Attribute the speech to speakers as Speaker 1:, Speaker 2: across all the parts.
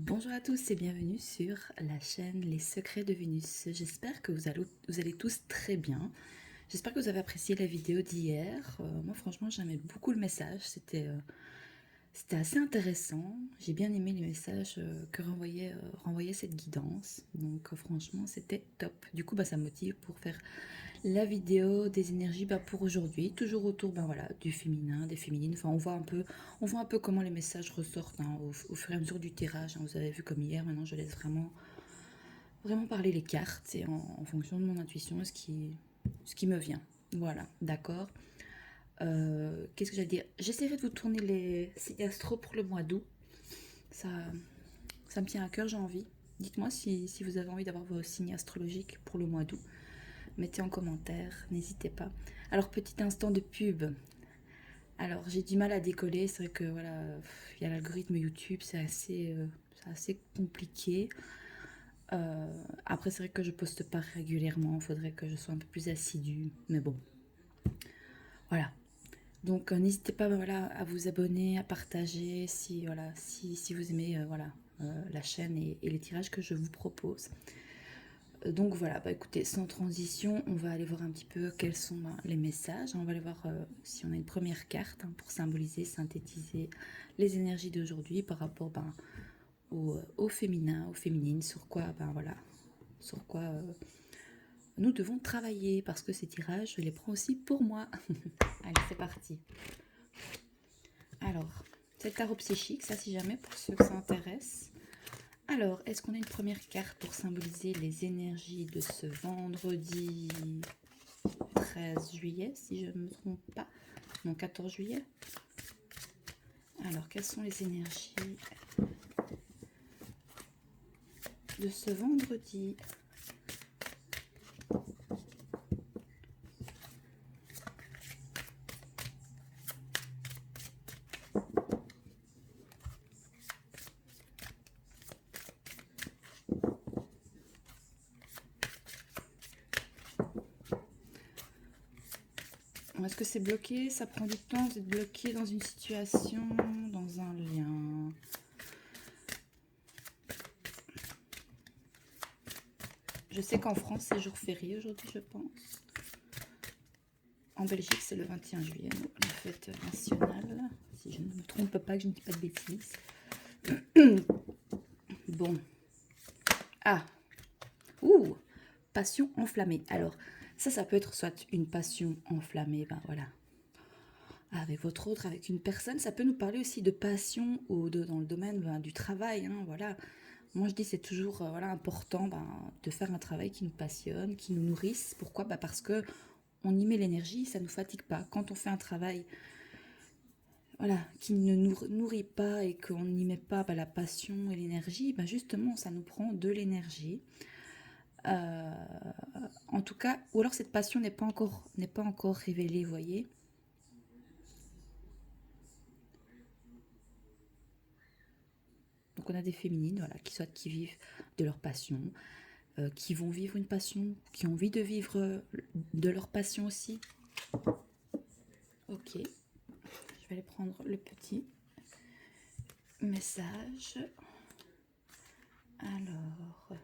Speaker 1: Bonjour à tous et bienvenue sur la chaîne Les Secrets de Vénus. J'espère que vous allez tous très bien. J'espère que vous avez apprécié la vidéo d'hier. Moi franchement j'aimais beaucoup le message, c'était assez intéressant. J'ai bien aimé les messages que renvoyait cette guidance. Donc franchement c'était top. Du coup ça me motive pour faire la vidéo des énergies pour aujourd'hui, toujours autour voilà, du féminin, des féminines. Enfin, on voit un peu comment les messages ressortent au fur et à mesure du tirage. Vous avez vu comme hier, maintenant je laisse vraiment parler les cartes et en fonction de mon intuition, ce qui me vient. Voilà, d'accord. Qu'est-ce que j'allais dire? J'essaierai de vous tourner les signes astro pour le mois d'août. Ça, ça me tient à cœur, j'ai envie. Dites-moi si vous avez envie d'avoir vos signes astrologiques pour le mois d'août. Mettez en commentaire, n'hésitez pas. Alors, petit instant de pub. Alors, j'ai du mal à décoller. C'est vrai que voilà, il y a l'algorithme YouTube, c'est assez compliqué. Après, c'est vrai que je poste pas régulièrement. Il faudrait que je sois un peu plus assidue. Mais bon, voilà. Donc, n'hésitez pas voilà, à vous abonner, à partager si vous aimez la chaîne et les tirages que je vous propose. Donc voilà, écoutez, sans transition, on va aller voir un petit peu quels sont les messages. On va aller voir si on a une première carte pour symboliser, synthétiser les énergies d'aujourd'hui par rapport au féminin, aux féminines, sur quoi, sur quoi nous devons travailler parce que ces tirages, je les prends aussi pour moi. Allez, c'est parti. Alors, c'est le tarot psychique, ça si jamais, pour ceux que ça intéresse. Alors, est-ce qu'on a une première carte pour symboliser les énergies de ce vendredi 13 juillet, si je ne me trompe pas. Non, 14 juillet. Alors, quelles sont les énergies de ce vendredi? Est-ce que c'est bloqué? Ça prend du temps d'être bloqué dans une situation, dans un lien. Je sais qu'en France, c'est jour férié aujourd'hui, je pense. En Belgique, c'est le 21 juillet, la fête nationale. Si je ne me trompe pas, que je ne dis pas de bêtises. Bon. Ah. Ouh. Passion enflammée. Alors, ça peut être soit une passion enflammée, voilà, avec votre autre, avec une personne. Ça peut nous parler aussi de passion ou dans le domaine du travail. Voilà. Moi, je dis c'est toujours important de faire un travail qui nous passionne, qui nous nourrisse. Pourquoi? Parce que on y met l'énergie, ça ne nous fatigue pas. Quand on fait un travail qui ne nous nourrit pas et qu'on n'y met pas la passion et l'énergie, justement, ça nous prend de l'énergie. En tout cas, ou alors cette passion n'est pas encore révélée, vous voyez. Donc on a des féminines, qui vivent de leur passion, qui vont vivre une passion, qui ont envie de vivre de leur passion aussi. Ok, je vais aller prendre le petit message. Alors,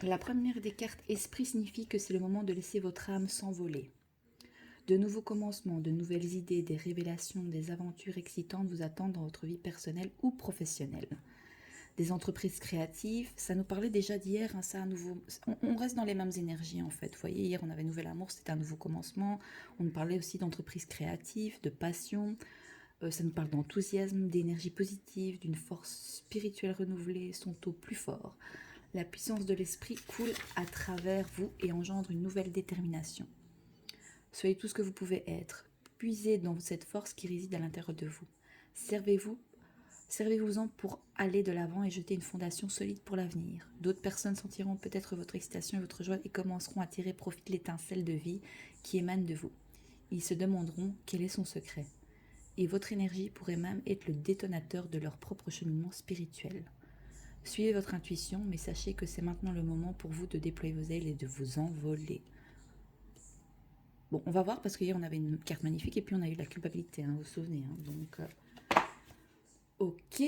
Speaker 1: la première des cartes esprit signifie que c'est le moment de laisser votre âme s'envoler. De nouveaux commencements, de nouvelles idées, des révélations, des aventures excitantes vous attendent dans votre vie personnelle ou professionnelle. Des entreprises créatives, ça nous parlait déjà d'hier, ça à nouveau, on reste dans les mêmes énergies en fait. Vous voyez, hier on avait Nouvel Amour, c'était un nouveau commencement. On nous parlait aussi d'entreprises créatives, de passion. Ça nous parle d'enthousiasme, d'énergie positive, d'une force spirituelle renouvelée, son taux plus fort. La puissance de l'esprit coule à travers vous et engendre une nouvelle détermination. Soyez tout ce que vous pouvez être. Puisez dans cette force qui réside à l'intérieur de vous. Servez-vous-en pour aller de l'avant et jeter une fondation solide pour l'avenir. D'autres personnes sentiront peut-être votre excitation et votre joie et commenceront à tirer profit de l'étincelle de vie qui émane de vous. Ils se demanderont quel est son secret. Et votre énergie pourrait même être le détonateur de leur propre cheminement spirituel. Suivez votre intuition, mais sachez que c'est maintenant le moment pour vous de déployer vos ailes et de vous envoler. Bon, on va voir parce qu'hier on avait une carte magnifique et puis on a eu la culpabilité, hein, vous vous souvenez. Hein, donc, ok.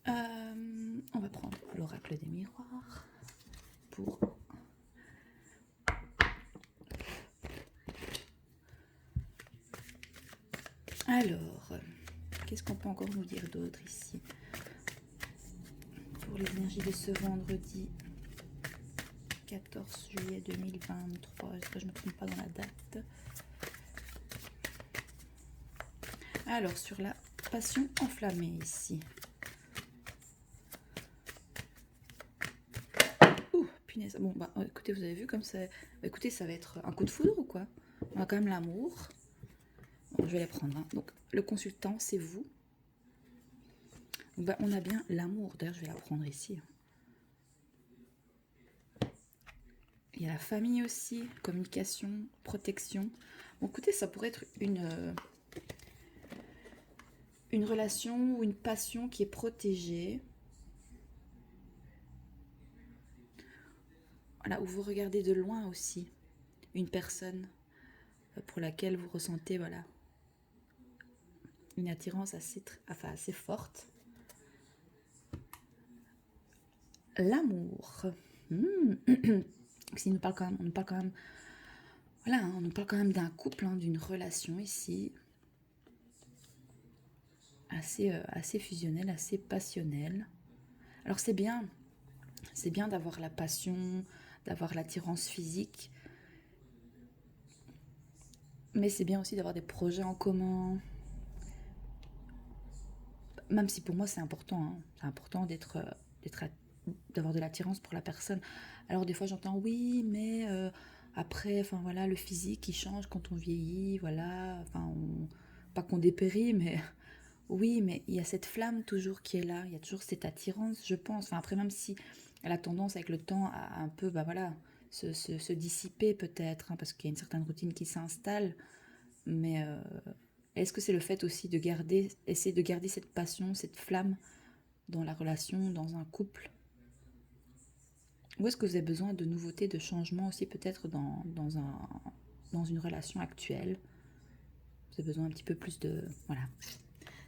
Speaker 1: On va prendre l'oracle des miroirs pour... Alors, qu'est-ce qu'on peut encore nous dire d'autre ici pour les énergies de ce vendredi 14 juillet 2023, j'espère que je ne me trompe pas dans la date. Alors, sur la passion enflammée ici. Ouh, punaise. Bon, bah écoutez, vous avez vu comme ça... Bah, écoutez, ça va être un coup de foudre ou quoi? On a quand même l'amour. Bon, je vais les prendre. Hein. Donc, le consultant, c'est vous. Bah, on a bien l'amour. D'ailleurs, je vais la prendre ici. Il y a la famille aussi, communication, protection. Bon, écoutez, ça pourrait être une relation ou une passion qui est protégée. Voilà, où vous regardez de loin aussi une personne pour laquelle vous ressentez voilà, une attirance assez forte. L'amour. On nous parle quand même, voilà, on nous parle quand même d'un couple, hein, d'une relation ici, assez fusionnelle, assez passionnelle. Alors c'est bien d'avoir la passion, d'avoir l'attirance physique, mais c'est bien aussi d'avoir des projets en commun. Même si pour moi c'est important, hein, c'est important d'avoir de l'attirance pour la personne. Alors des fois j'entends oui, mais après, enfin voilà, le physique il change quand on vieillit, voilà, enfin pas qu'on dépérit, mais oui, mais il y a cette flamme toujours qui est là, il y a toujours cette attirance, je pense. Enfin après, même si elle a tendance avec le temps à un peu, bah voilà, se dissiper peut-être, hein, parce qu'il y a une certaine routine qui s'installe, mais est-ce que c'est le fait aussi de essayer de garder cette passion, cette flamme dans la relation, dans un couple? Ou est-ce que vous avez besoin de nouveautés, de changements aussi peut-être dans une relation actuelle? Vous avez besoin un petit peu plus de... Voilà.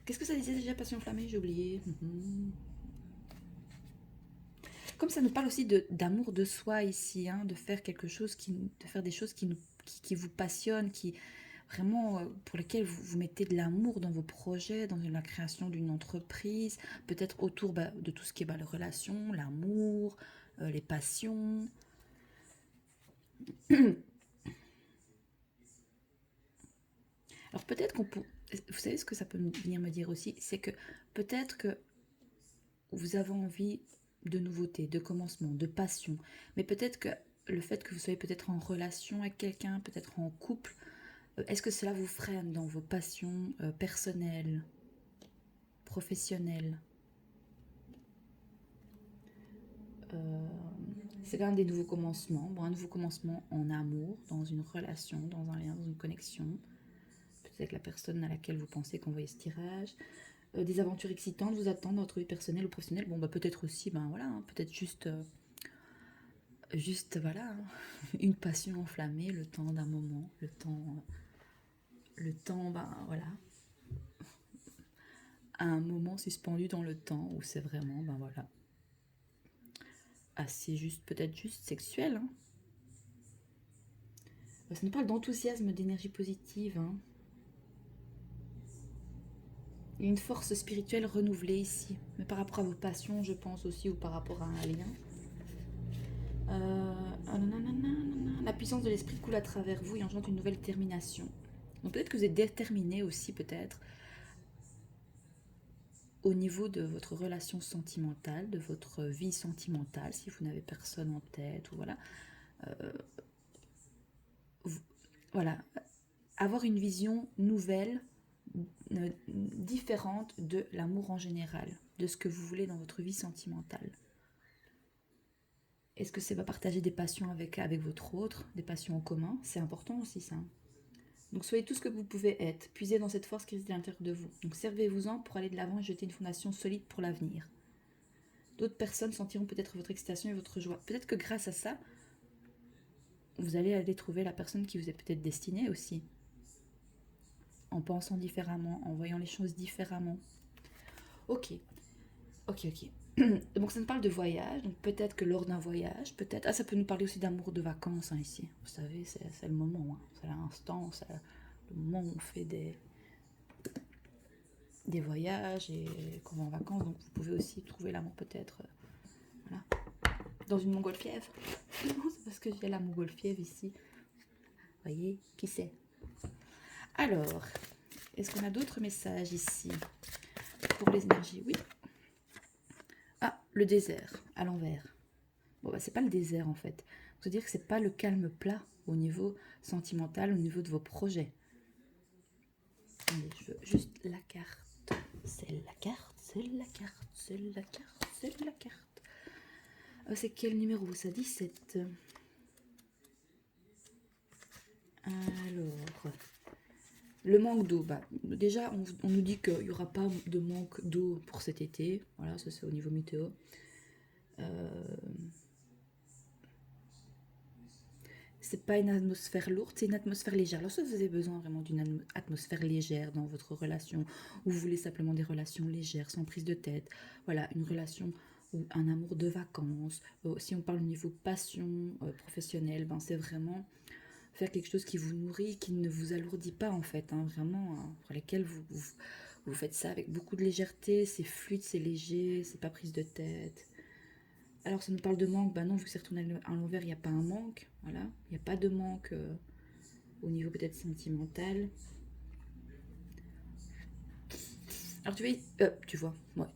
Speaker 1: Qu'est-ce que ça disait déjà, passion enflammée? J'ai oublié. Comme ça nous parle aussi d'amour de soi ici, hein, de faire quelque chose, de faire des choses qui vous passionnent, qui vraiment pour lesquelles vous mettez de l'amour dans vos projets, dans la création d'une entreprise, peut-être autour de tout ce qui est les relations, l'amour, les passions. Alors peut-être qu'on peut... Vous savez ce que ça peut venir me dire aussi? C'est que peut-être que vous avez envie de nouveautés, de commencement, de passion. Mais peut-être que le fait que vous soyez peut-être en relation avec quelqu'un, peut-être en couple, est-ce que cela vous freine dans vos passions personnelles, professionnelles? C'est quand même des nouveaux commencements. Bon, un nouveau commencement en amour, dans une relation, dans un lien, dans une connexion. Peut-être avec la personne à laquelle vous pensez qu'envoyer ce tirage. Des aventures excitantes vous attendent dans votre vie personnelle ou professionnelle. Bon, bah peut-être aussi, ben voilà, hein, peut-être juste voilà, hein, une passion enflammée, le temps d'un moment, ben voilà, un moment suspendu dans le temps où c'est vraiment, ben voilà, assez juste, peut-être juste sexuel. Hein. Ça nous parle d'enthousiasme, d'énergie positive. Hein. Il y a une force spirituelle renouvelée ici, mais par rapport à vos passions, je pense aussi, ou par rapport à un lien. La puissance de l'esprit coule à travers vous et engendre une nouvelle détermination. Donc peut-être que vous êtes déterminé aussi, peut-être, au niveau de votre relation sentimentale, de votre vie sentimentale, si vous n'avez personne en tête, ou voilà. Voilà. Avoir une vision nouvelle, différente de l'amour en général, de ce que vous voulez dans votre vie sentimentale. Est-ce que c'est partager des passions avec votre autre, des passions en commun? C'est important aussi ça. Donc soyez tout ce que vous pouvez être, puisez dans cette force qui réside à l'intérieur de vous. Donc servez-vous-en pour aller de l'avant et jeter une fondation solide pour l'avenir. D'autres personnes sentiront peut-être votre excitation et votre joie. Peut-être que grâce à ça, vous allez aller trouver la personne qui vous est peut-être destinée aussi, en pensant différemment, en voyant les choses différemment. Ok, ok. Donc ça nous parle de voyage, donc peut-être que lors d'un voyage, peut-être... Ah, ça peut nous parler aussi d'amour de vacances, hein, ici. Vous savez, c'est le moment, hein. C'est l'instant, c'est le moment où on fait des voyages et qu'on va en vacances. Donc vous pouvez aussi trouver l'amour peut-être voilà, dans une montgolfière. Non, c'est parce que j'ai la montgolfière ici. Vous voyez, qui sait? Alors, est-ce qu'on a d'autres messages ici pour les énergies? Oui. Ah, le désert, à l'envers. Bon, bah, c'est pas le désert en fait. Vous dire que c'est pas le calme plat au niveau sentimental, au niveau de vos projets. Attendez, je veux juste la carte. C'est la carte, c'est la carte, c'est la carte, c'est la carte. C'est quel numéro ça? 17. Alors, le manque d'eau. Bah, déjà, on nous dit qu'il n'y aura pas de manque d'eau pour cet été. Voilà, ça c'est au niveau météo. C'est pas une atmosphère lourde, c'est une atmosphère légère. Lorsque vous avez besoin vraiment d'une atmosphère légère dans votre relation, ou vous voulez simplement des relations légères, sans prise de tête, voilà, une relation ou un amour de vacances. Si on parle au niveau passion professionnelle, ben c'est vraiment faire quelque chose qui vous nourrit, qui ne vous alourdit pas en fait, hein, vraiment, hein, pour lesquels vous faites ça avec beaucoup de légèreté, c'est fluide, c'est léger, c'est pas prise de tête. Alors ça nous parle de manque, bah non, vu que c'est retourné à l'envers, il n'y a pas un manque, voilà, il n'y a pas de manque au niveau peut-être sentimental. Alors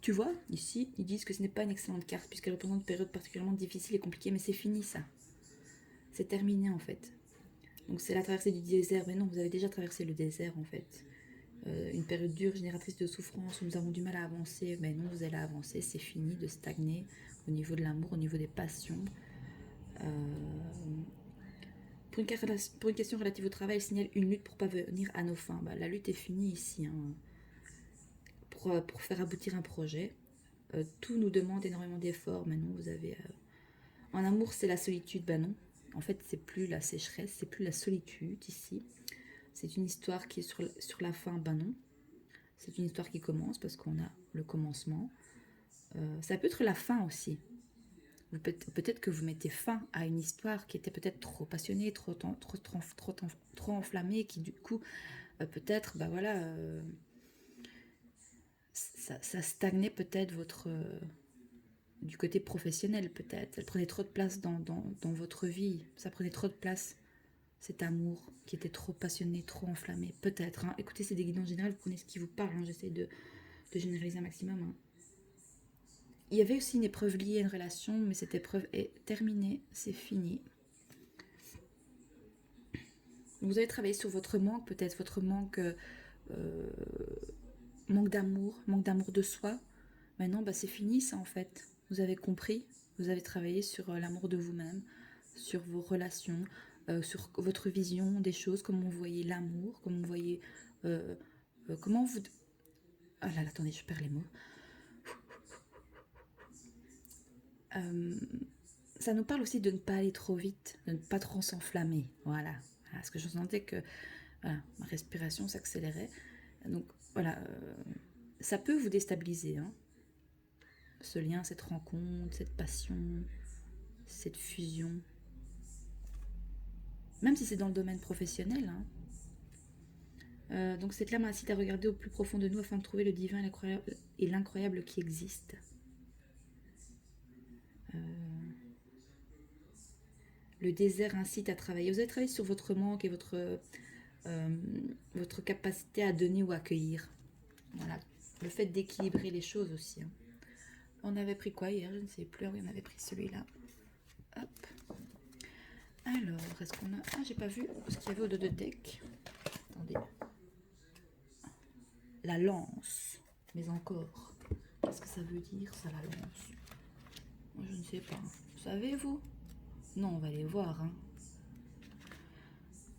Speaker 1: tu vois, ici, ils disent que ce n'est pas une excellente carte, puisqu'elle représente une période particulièrement difficile et compliquée, mais c'est fini ça. C'est terminé en fait. Donc c'est la traversée du désert, mais non, vous avez déjà traversé le désert en fait. Une période dure, génératrice de souffrance, où nous avons du mal à avancer, mais non, vous allez avancer, c'est fini de stagner au niveau de l'amour, au niveau des passions. Pour une question relative au travail, il signale une lutte pour parvenir à nos fins. Bah, la lutte est finie ici, hein, pour faire aboutir un projet. Tout nous demande énormément d'efforts. Maintenant, vous avez... En amour, c'est la solitude. Bah non. En fait, c'est plus la sécheresse, c'est plus la solitude ici. C'est une histoire qui est sur la fin. Bah non. C'est une histoire qui commence parce qu'on a le commencement. Ça peut être la fin aussi. Peut-être que vous mettez fin à une histoire qui était peut-être trop passionnée, trop enflammée, qui du coup, peut-être, bah voilà, ça stagnait peut-être du côté professionnel peut-être. Elle prenait trop de place dans votre vie. Ça prenait trop de place, cet amour qui était trop passionné, trop enflammé. Peut-être. Hein. Écoutez, c'est des guidances générales, vous prenez ce qui vous parle. Hein. J'essaie de généraliser un maximum. Hein. Il y avait aussi une épreuve liée à une relation, mais cette épreuve est terminée, c'est fini. Vous avez travaillé sur votre manque, peut-être votre manque d'amour de soi. Maintenant, bah, c'est fini ça en fait. Vous avez compris, vous avez travaillé sur l'amour de vous-même, sur vos relations, sur votre vision des choses, comment vous voyez l'amour, comment vous voyez... comment vous... Ah là là, attendez, je perds les mots. Ça nous parle aussi de ne pas aller trop vite, de ne pas trop s'enflammer. Voilà. Parce que je sentais que voilà, ma respiration s'accélérait. Donc voilà, ça peut vous déstabiliser. Hein. Ce lien, cette rencontre, cette passion, cette fusion. Même si c'est dans le domaine professionnel. Hein. Donc cette lame incite à regarder au plus profond de nous afin de trouver le divin et l'incroyable qui existe. Le désert incite à travailler. Vous avez travaillé sur votre manque et votre capacité à donner ou accueillir. Voilà. Le fait d'équilibrer les choses aussi. Hein. On avait pris quoi hier? Je ne sais plus. Oui, on avait pris celui-là. Hop. Alors, est-ce qu'on a... Ah, j'ai pas vu ce qu'il y avait au dos de deck. Attendez. La lance. Mais encore. Qu'est-ce que ça veut dire, ça, la lance? Moi, je ne sais pas. Savez-vous? Non, on va aller voir. Hein.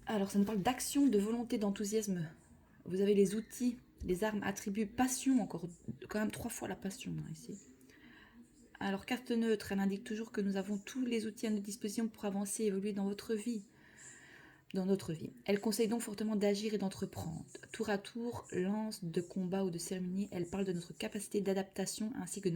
Speaker 1: Alors, ça nous parle d'action, de volonté, d'enthousiasme. Vous avez les outils, les armes, attributs, passion encore. Quand même 3 fois la passion, hein, ici. Alors, carte neutre, elle indique toujours que nous avons tous les outils à notre disposition pour avancer et évoluer dans votre vie. Dans notre vie. Elle conseille donc fortement d'agir et d'entreprendre. Tour à tour, lance de combat ou de cérémonie, elle parle de notre capacité d'adaptation ainsi que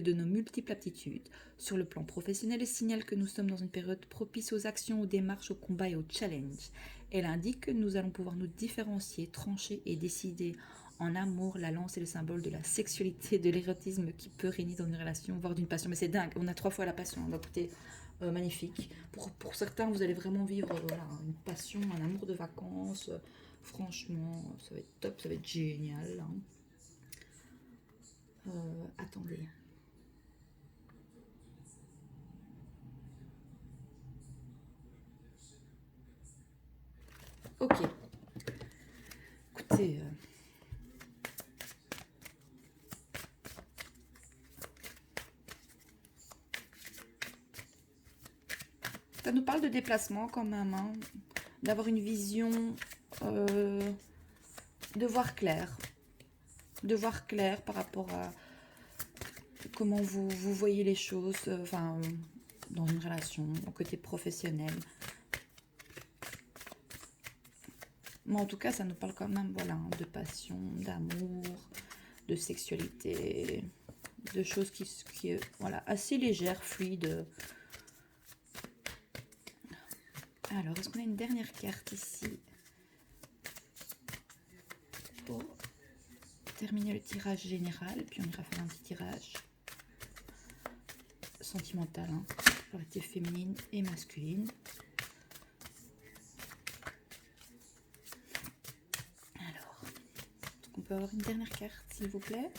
Speaker 1: de nos multiples aptitudes. Sur le plan professionnel, elle signale que nous sommes dans une période propice aux actions, aux démarches, aux combats et aux challenges. Elle indique que nous allons pouvoir nous différencier, trancher et décider. En amour, la lance est le symbole de la sexualité, de l'érotisme qui peut régner dans une relation, voire d'une passion. Mais c'est dingue, on a 3 fois la passion. Donc, écoutez, magnifique. Pour certains, vous allez vraiment vivre voilà, une passion, un amour de vacances. Franchement, ça va être top, ça va être génial. Hein. Attendez. Ok. Écoutez. Ça nous parle de déplacement quand même. Hein. D'avoir une vision. De voir clair. De voir clair par rapport à comment vous voyez les choses. Enfin, dans une relation, au côté professionnel. Mais en tout cas, ça nous parle quand même, voilà, de passion, d'amour, de sexualité, de choses qui voilà, assez légères, fluides. Alors, est-ce qu'on a une dernière carte ici pour terminer le tirage général, puis on ira faire un petit tirage sentimental, hein, polarité féminine et masculine. Alors, est-ce qu'on peut avoir une dernière carte, s'il vous plaît?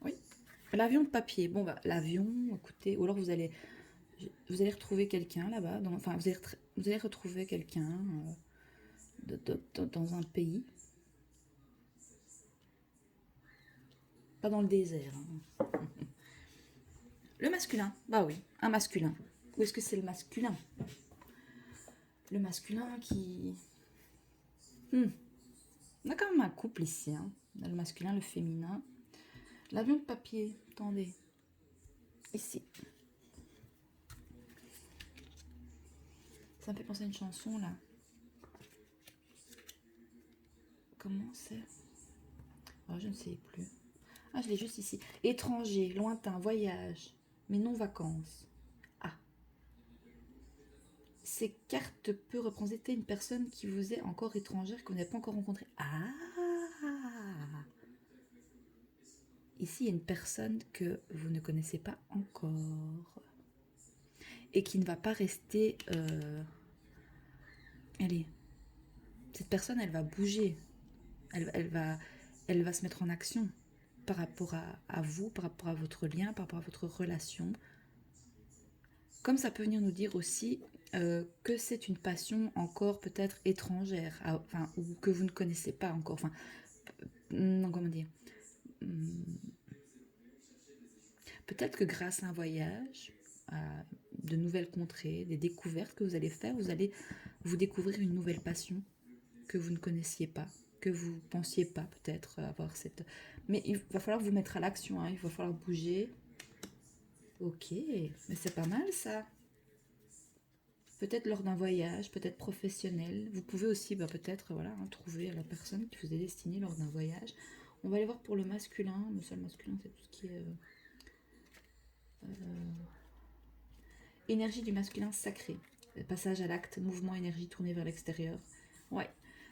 Speaker 1: Oui, l'avion de papier. Bon, bah, l'avion, écoutez, ou alors vous allez retrouver quelqu'un là-bas, enfin, vous allez retrouver quelqu'un dans un pays. Pas dans le désert. Hein. Le masculin, bah oui, un masculin. Où est-ce que c'est le masculin? Le masculin qui... On a quand même un couple ici. Hein. On a le masculin, le féminin. L'avion de papier, attendez. Ici. Ça me fait penser à une chanson là. Comment c'est? Oh, je ne sais plus. Ah, je l'ai juste ici. Étranger, lointain, voyage, mais non vacances. Ah. Ces cartes peuvent représenter une personne qui vous est encore étrangère, que vous n'avez pas encore rencontrée. Ah. Ici, il y a une personne que vous ne connaissez pas encore. Et qui ne va pas rester... Allez. Cette personne, elle va bouger. Elle va se mettre en action par rapport à vous, par rapport à votre lien, par rapport à votre relation. Comme ça peut venir nous dire aussi que c'est une passion encore peut-être étrangère, enfin, ou que vous ne connaissez pas encore. Enfin, non, comment dire, peut-être que grâce à un voyage, à de nouvelles contrées, des découvertes que vous allez faire, vous allez vous découvrir une nouvelle passion que vous ne connaissiez pas, que vous pensiez pas peut-être avoir cette... Mais il va falloir vous mettre à l'action, hein, il va falloir bouger. Ok, mais c'est pas mal ça. Peut-être lors d'un voyage, peut-être professionnel. Vous pouvez aussi peut-être voilà, hein, trouver la personne qui vous est destinée lors d'un voyage. On va aller voir pour le masculin. Le seul masculin, c'est tout ce qui est... énergie du masculin sacré. Passage à l'acte, mouvement, énergie tournée vers l'extérieur. Ouais.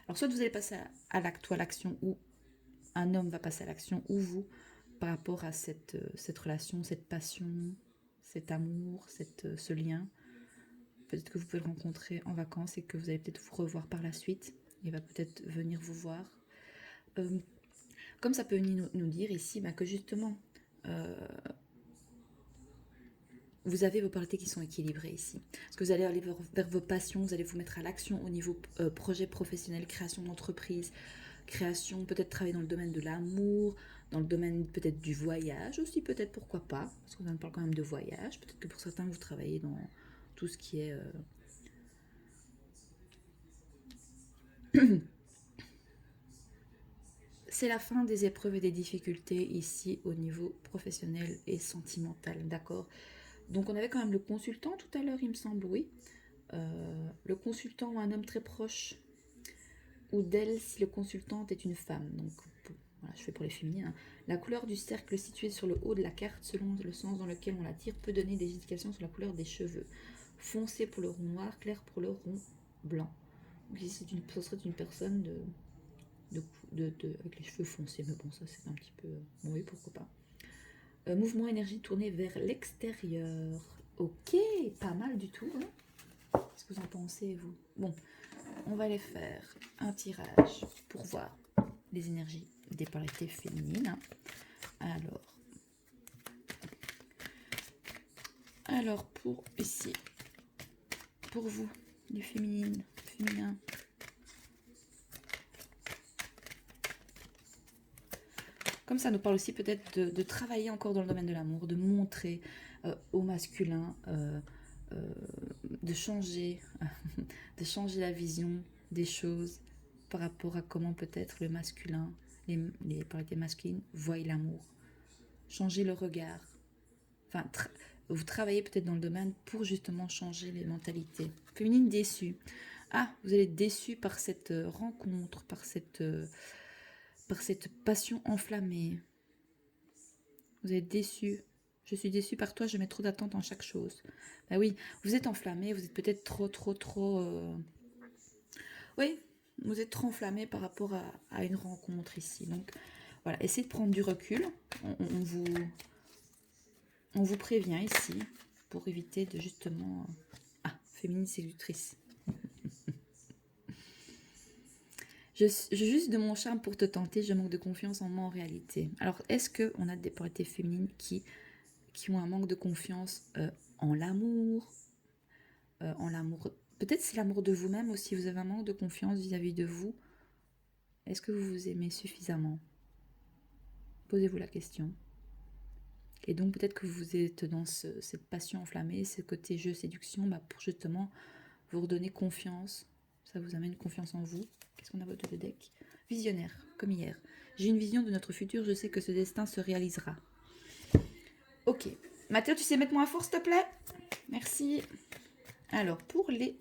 Speaker 1: Alors soit vous allez passer à l'acte ou à l'action, ou un homme va passer à l'action, ou vous, par rapport à cette relation, cette passion, cet amour, ce lien. Peut-être que vous pouvez le rencontrer en vacances et que vous allez peut-être vous revoir par la suite. Il va peut-être venir vous voir. Comme ça peut venir nous dire ici que justement, vous avez vos polarités qui sont équilibrées ici. Parce que vous allez aller vers vos passions, vous allez vous mettre à l'action au niveau projet professionnel, création d'entreprise, création, peut-être travailler dans le domaine de l'amour, dans le domaine peut-être du voyage aussi, peut-être pourquoi pas, parce qu'on parle quand même de voyage. Peut-être que pour certains, vous travaillez tout ce qui est... C'est la fin des épreuves et des difficultés ici au niveau professionnel et sentimental, d'accord? Donc on avait quand même le consultant tout à l'heure, il me semble, oui. Le consultant ou un homme très proche, ou d'elle si le consultant est une femme. Donc voilà, je fais pour les féminines. Hein. La couleur du cercle situé sur le haut de la carte, selon le sens dans lequel on la tire, peut donner des indications sur la couleur des cheveux. Foncé pour le rond noir, clair pour le rond blanc. Donc ici, ce serait une personne avec les cheveux foncés, mais bon, ça c'est un petit peu... Bon, oui, pourquoi pas. Mouvement énergie tourné vers l'extérieur. Ok, pas mal du tout. Hein. Qu'est-ce que vous en pensez, vous? Bon, on va aller faire un tirage pour voir les énergies des polarités féminines. Alors pour ici, pour vous, du féminin. Comme ça nous parle aussi peut-être de travailler encore dans le domaine de l'amour, de montrer au masculin, de changer la vision des choses par rapport à comment peut-être le masculin, les polarités masculines voient l'amour. Changer le regard. Enfin, vous travaillez peut-être dans le domaine pour justement changer les mentalités. Féminine déçue. Ah, vous allez être déçu par cette rencontre, par cette passion enflammée. Vous êtes déçu. Je suis déçue par toi, je mets trop d'attentes en chaque chose. Ben oui, vous êtes enflammé, vous êtes peut-être trop... Oui, vous êtes trop enflammé par rapport à une rencontre ici. Donc voilà, essayez de prendre du recul. On vous prévient ici pour éviter de justement... Ah, féminine séductrice. Je juste de mon charme pour te tenter, je manque de confiance en moi en réalité. Alors, est-ce qu'on a des polarités féminines qui ont un manque de confiance en l'amour Peut-être c'est l'amour de vous-même aussi, vous avez un manque de confiance vis-à-vis de vous. Est-ce que vous vous aimez suffisamment? Posez-vous la question. Et donc peut-être que vous êtes dans cette passion enflammée, ce côté jeu séduction, pour justement vous redonner confiance. Ça vous amène confiance en vous. Qu'est-ce qu'on a votre deck? Visionnaire, comme hier. J'ai une vision de notre futur, je sais que ce destin se réalisera. Ok. Mathéo, tu sais mettre moi à fort, s'il te plaît? Merci. Alors, pour les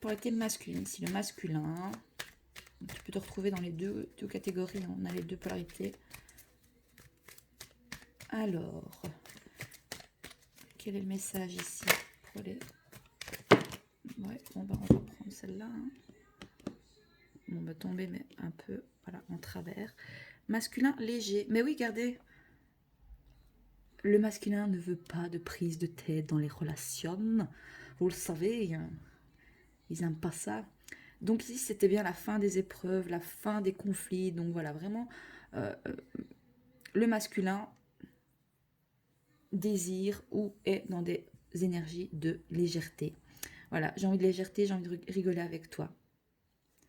Speaker 1: polarités masculines, ici le masculin, tu peux te retrouver dans les deux catégories, on a les deux polarités. Alors, quel est le message ici pour les... Ouais, on va prendre celle-là. Hein. Bon, on va tomber, mais un peu, voilà, en travers. Masculin léger. Mais oui, regardez. Le masculin ne veut pas de prise de tête dans les relations. Vous le savez, hein. Ils n'aiment pas ça. Donc ici, c'était bien la fin des épreuves, la fin des conflits. Donc voilà, vraiment, le masculin désire ou est dans des énergies de légèreté. Voilà, j'ai envie de légèreté, j'ai envie de rigoler avec toi.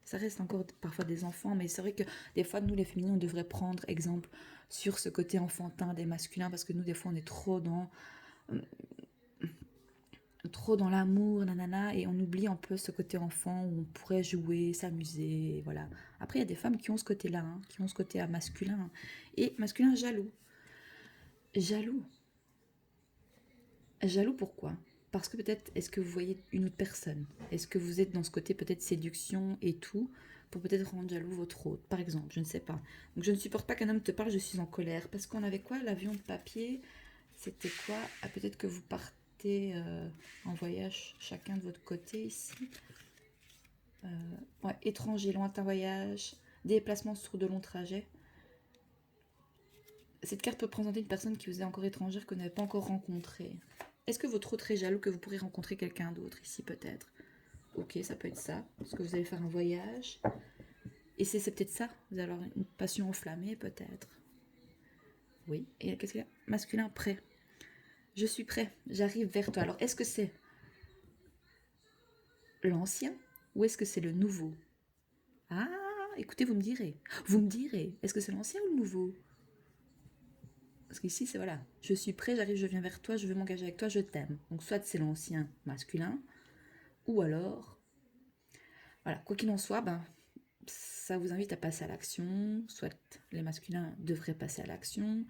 Speaker 1: Ça reste encore parfois des enfants, mais c'est vrai que des fois, nous, les féminins, on devrait prendre exemple sur ce côté enfantin des masculins, parce que nous, des fois, on est trop dans l'amour, nanana, et on oublie un peu ce côté enfant où on pourrait jouer, s'amuser, voilà. Après, il y a des femmes qui ont ce côté-là, hein, qui ont ce côté masculin, et masculin jaloux. Jaloux. Jaloux pourquoi? Parce que peut-être, est-ce que vous voyez une autre personne? Est-ce que vous êtes dans ce côté peut-être séduction et tout, pour peut-être rendre jaloux votre hôte, par exemple, je ne sais pas. Donc je ne supporte pas qu'un homme te parle, je suis en colère. Parce qu'on avait quoi? L'avion de papier, c'était quoi? Ah, peut-être que vous partez en voyage chacun de votre côté ici. Ouais, étranger, lointain voyage, déplacement sur de longs trajets. Cette carte peut représenter une personne qui vous est encore étrangère, que vous n'avez pas encore rencontrée. Est-ce que votre autre est jaloux que vous pourrez rencontrer quelqu'un d'autre ici peut-être? Ok, ça peut être ça. Parce que vous allez faire un voyage. Et c'est peut-être ça. Vous allez avoir une passion enflammée peut-être. Oui. Et qu'est-ce qu'il y a? Masculin prêt. Je suis prêt. J'arrive vers toi. Alors est-ce que c'est l'ancien ou est-ce que c'est le nouveau? Ah, écoutez, vous me direz. Vous me direz. Est-ce que c'est l'ancien ou le nouveau? Parce qu'ici, c'est voilà, je suis prêt, j'arrive, je viens vers toi, je veux m'engager avec toi, je t'aime. Donc soit c'est l'ancien masculin, ou alors, voilà, quoi qu'il en soit, ben, ça vous invite à passer à l'action, soit les masculins devraient passer à l'action.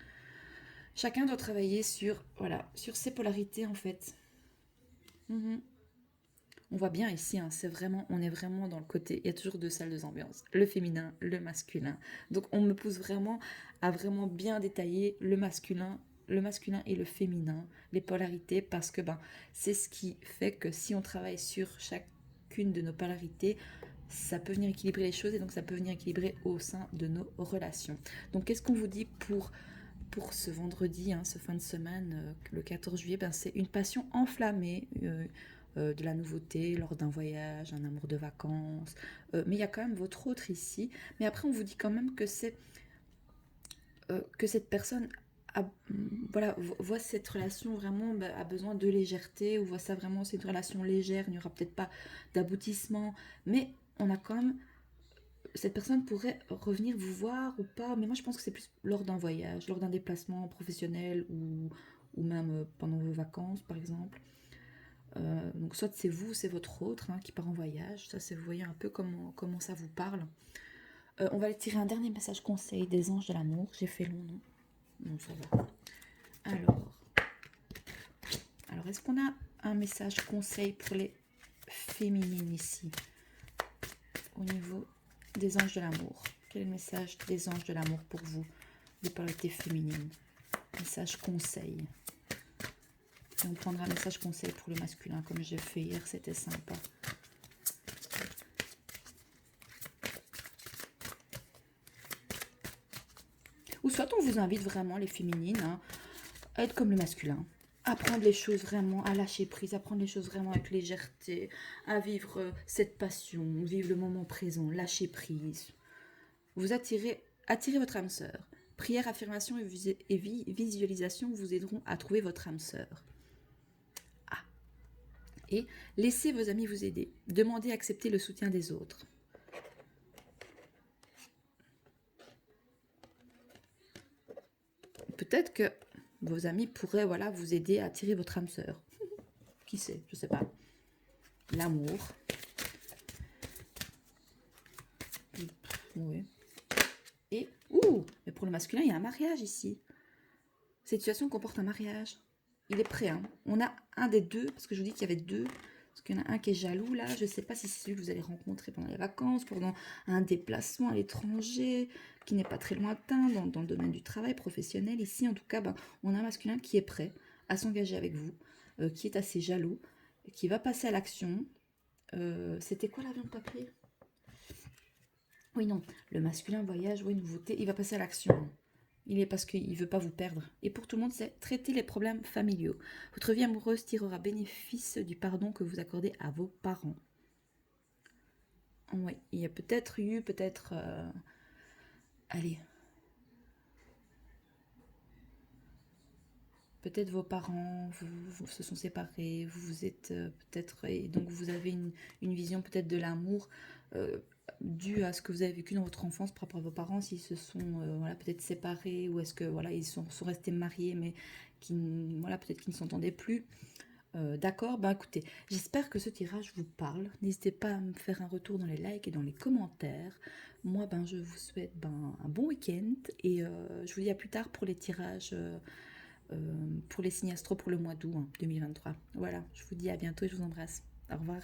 Speaker 1: Chacun doit travailler sur, voilà, sur ses polarités en fait. Mhm. On voit bien ici, hein, c'est vraiment, on est vraiment dans le côté, il y a toujours deux salles, deux ambiances, le féminin, le masculin. Donc on me pousse vraiment à vraiment bien détailler le masculin et le féminin, les polarités, parce que ben, c'est ce qui fait que si on travaille sur chacune de nos polarités, ça peut venir équilibrer les choses et donc ça peut venir équilibrer au sein de nos relations. Donc qu'est-ce qu'on vous dit pour ce vendredi, hein, ce fin de semaine, le 14 juillet, ben, c'est une passion enflammée, de la nouveauté lors d'un voyage, un amour de vacances. Mais il y a quand même votre autre ici. Mais après, on vous dit quand même que cette personne voilà, voit cette relation vraiment a besoin de légèreté, ou voit ça vraiment, c'est une relation légère, il n'y aura peut-être pas d'aboutissement, mais on a quand même cette personne pourrait revenir vous voir ou pas, mais moi je pense que c'est plus lors d'un voyage, lors d'un déplacement professionnel ou même pendant vos vacances par exemple. Donc soit c'est vous, c'est votre autre qui part en voyage, ça c'est vous voyez un peu comment ça vous parle. On va tirer un dernier message conseil des anges de l'amour, j'ai fait long non? Non ça va. Alors est-ce qu'on a un message conseil pour les féminines ici au niveau des anges de l'amour? Quel est le message des anges de l'amour pour vous, des polarités féminines? Message conseil. Et on prendra un message conseil pour le masculin, comme j'ai fait hier, c'était sympa. Ou soit on vous invite vraiment, les féminines, à être comme le masculin, à prendre les choses vraiment, à lâcher prise, à prendre les choses vraiment avec légèreté, à vivre cette passion, vivre le moment présent, lâcher prise. Vous attirez votre âme sœur. Prière, affirmation et visualisation vous aideront à trouver votre âme sœur. Et laissez vos amis vous aider. Demandez à accepter le soutien des autres. Peut-être que vos amis pourraient voilà, vous aider à attirer votre âme sœur. Qui sait, je ne sais pas. L'amour. Oui. Et, mais pour le masculin, il y a un mariage ici. Cette situation comporte un mariage. Il est prêt. On a un des deux, parce que je vous dis qu'il y avait deux. Parce qu'il y en a un qui est jaloux là. Je ne sais pas si c'est celui que vous allez rencontrer pendant les vacances, pendant un déplacement à l'étranger, qui n'est pas très lointain, dans le domaine du travail professionnel. Ici, en tout cas, on a un masculin qui est prêt à s'engager avec vous, qui est assez jaloux, qui va passer à l'action. C'était quoi l'avion de papier? Oui, non. Le masculin voyage, oui, nouveauté, il va passer à l'action. Il est parce qu'il ne veut pas vous perdre. Et pour tout le monde, c'est traiter les problèmes familiaux. Votre vie amoureuse tirera bénéfice du pardon que vous accordez à vos parents. Oui, il y a peut-être eu, allez, peut-être vos parents vous se sont séparés, vous êtes peut-être, et donc vous avez une vision peut-être de l'amour due à ce que vous avez vécu dans votre enfance par rapport à vos parents, s'ils se sont voilà, peut-être séparés, ou est-ce que voilà, ils sont restés mariés, mais voilà, peut-être qu'ils ne s'entendaient plus. D'accord, écoutez, j'espère que ce tirage vous parle. N'hésitez pas à me faire un retour dans les likes et dans les commentaires. Moi, je vous souhaite un bon week-end et je vous dis à plus tard pour les tirages pour les signes astro pour le mois d'août 2023. Voilà, je vous dis à bientôt et je vous embrasse. Au revoir.